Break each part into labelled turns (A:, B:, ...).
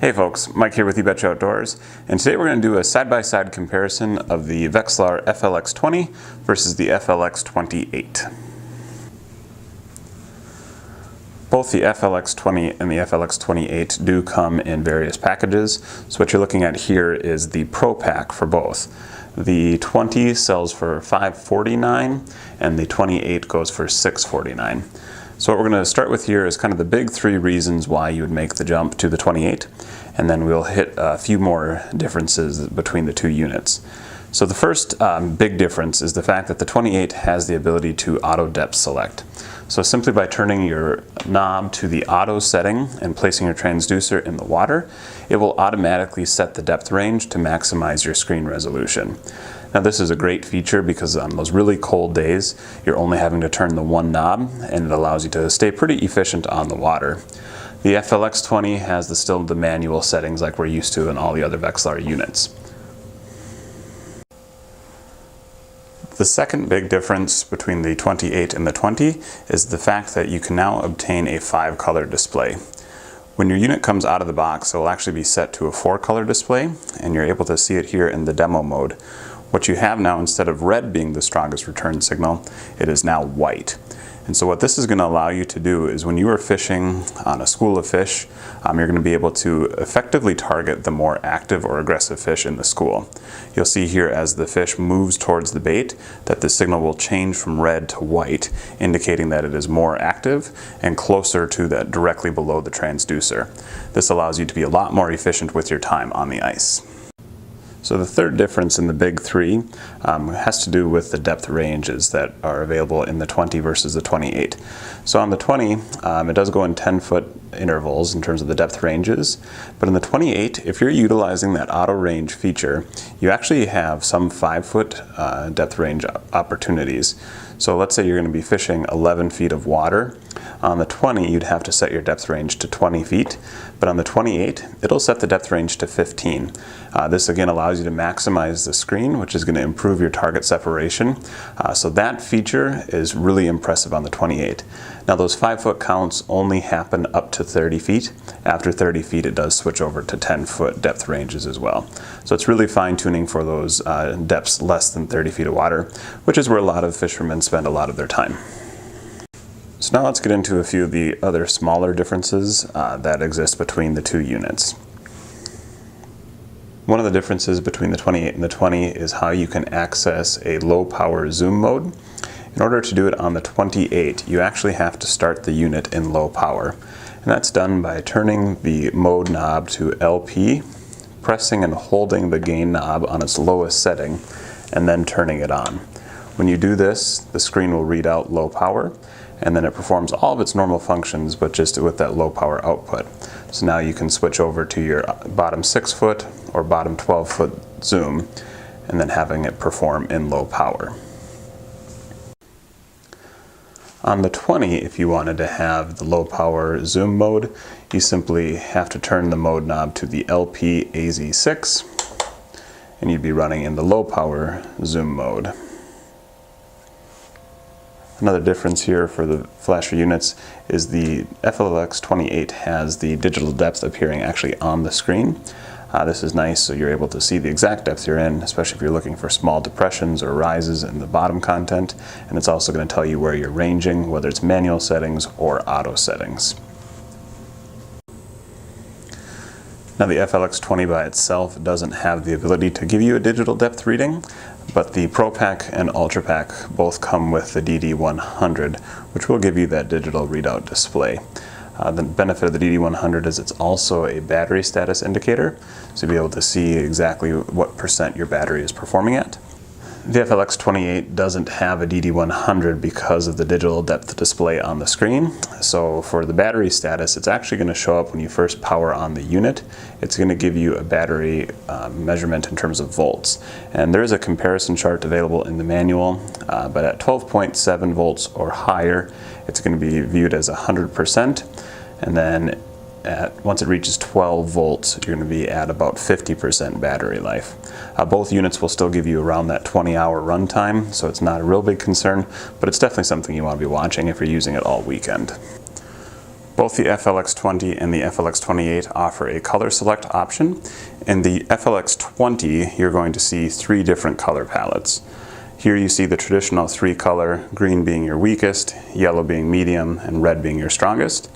A: Hey folks, Mike here with You Betcha Outdoors, and today we're going to do a side-by-side comparison of the Vexilar FLX-20 versus the FLX-28. Both the FLX-20 and the FLX-28 do come in various packages, so what you're looking at here is the Pro Pack for both. The 20 sells for $549 and the 28 goes for $649. So what we're going to start with here is kind of the big three reasons why you would make the jump to the 28, and then we'll hit a few more differences between the two units. So the first big difference is the fact that the 28 has the ability to auto depth select. So simply by turning your knob to the auto setting and placing your transducer in the water, it will automatically set the depth range to maximize your screen resolution. Now this is a great feature because on those really cold days, you're only having to turn the one knob and it allows you to stay pretty efficient on the water. The FLX-20 has still the manual settings like we're used to in all the other Vexilar units. The second big difference between the 28 and the 20 is the fact that you can now obtain a 5-color display. When your unit comes out of the box, it will actually be set to a 4-color display, and you're able to see it here in the demo mode. What you have now, instead of red being the strongest return signal, it is now white. And so what this is going to allow you to do is when you are fishing on a school of fish, you're going to be able to effectively target the more active or aggressive fish in the school. You'll see here as the fish moves towards the bait that the signal will change from red to white, indicating that it is more active and closer to that directly below the transducer. This allows you to be a lot more efficient with your time on the ice. So the third difference in the big three has to do with the depth ranges that are available in the 20 versus the 28. So on the 20, it does go in 10-foot intervals in terms of the depth ranges, but in the 28, if you're utilizing that auto range feature, you actually have some 5-foot depth range opportunities. So let's say you're going to be fishing 11 feet of water. On the 20, you'd have to set your depth range to 20 feet, but on the 28, it'll set the depth range to 15. This again allows you to maximize the screen, which is going to improve your target separation. So that feature is really impressive on the 28. Now those 5-foot counts only happen up to 30 feet. After 30 feet, it does switch over to 10-foot depth ranges as well. So it's really fine-tuning for those depths less than 30 feet of water, which is where a lot of fishermen spend a lot of their time. So now let's get into a few of the other smaller differences that exist between the two units. One of the differences between the 28 and the 20 is how you can access a low power zoom mode. In order to do it on the 28, you actually have to start the unit in low power. And that's done by turning the mode knob to LP, pressing and holding the gain knob on its lowest setting, and then turning it on. When you do this, the screen will read out low power, and then it performs all of its normal functions, but just with that low power output. So now you can switch over to your bottom 6-foot or bottom 12-foot zoom, and then having it perform in low power. On the 20, if you wanted to have the low power zoom mode, you simply have to turn the mode knob to the LP AZ6, and you'd be running in the low power zoom mode. Another difference here for the flasher units is the FLX-28 has the digital depth appearing actually on the screen. This is nice, so you're able to see the exact depth you're in, especially if you're looking for small depressions or rises in the bottom content, and it's also going to tell you where you're ranging, whether it's manual settings or auto settings. Now the FLX-20 by itself doesn't have the ability to give you a digital depth reading, but the Pro Pack and Ultra Pack both come with the DD100, which will give you that digital readout display. The benefit of the DD100 is it's also a battery status indicator, so you'll be able to see exactly what % your battery is performing at. The FLX-28 doesn't have a DD100 because of the digital depth display on the screen. So for the battery status, it's actually going to show up when you first power on the unit. It's going to give you a battery measurement in terms of volts. And there is a comparison chart available in the manual, but at 12.7 volts or higher, it's going to be viewed as 100%. And then once it reaches 12 volts, you're going to be at about 50% battery life. Both units will still give you around that 20-hour runtime, so it's not a real big concern, but it's definitely something you want to be watching if you're using it all weekend. Both the FLX-20 and the FLX-28 offer a color select option. In the FLX-20, you're going to see 3 different color palettes. Here you see the traditional 3-color, green being your weakest, yellow being medium, and red being your strongest.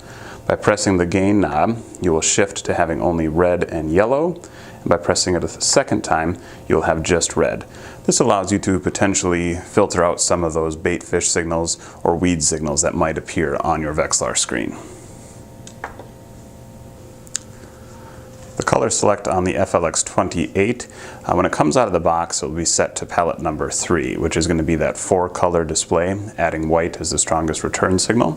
A: By pressing the gain knob, you will shift to having only red and yellow. And by pressing it a second time, you'll have just red. This allows you to potentially filter out some of those bait fish signals or weed signals that might appear on your Vexilar screen. The color select on the FLX-28, when it comes out of the box, it will be set to palette number 3, which is going to be that 4-color display, adding white as the strongest return signal.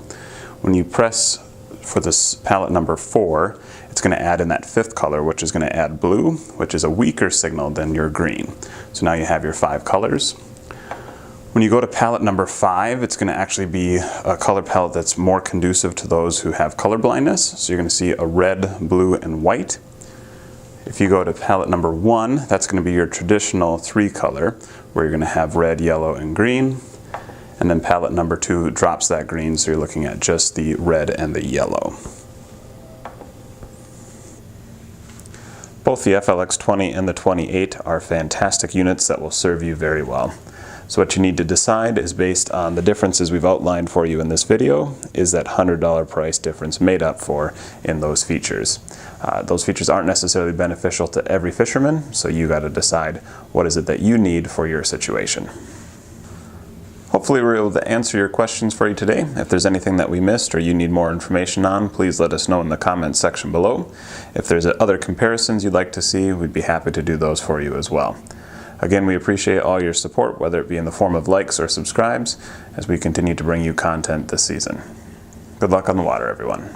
A: When you press for this palette number 4, it's going to add in that 5th color, which is going to add blue, which is a weaker signal than your green. So now you have your 5 colors. When you go to palette number 5, it's going to actually be a color palette that's more conducive to those who have color blindness. So you're going to see a red, blue, and white. If you go to palette number 1, that's going to be your traditional 3-color, where you're going to have red, yellow, and green. And then palette number 2 drops that green, so you're looking at just the red and the yellow. Both the FLX-20 and the 28 are fantastic units that will serve you very well. So what you need to decide is, based on the differences we've outlined for you in this video, is that $100 price difference made up for in those features. Those features aren't necessarily beneficial to every fisherman, so you got to decide what is it that you need for your situation. Hopefully we were able to answer your questions for you today. If there's anything that we missed or you need more information on, please let us know in the comments section below. If there's other comparisons you'd like to see, we'd be happy to do those for you as well. Again, we appreciate all your support, whether it be in the form of likes or subscribes, as we continue to bring you content this season. Good luck on the water, everyone.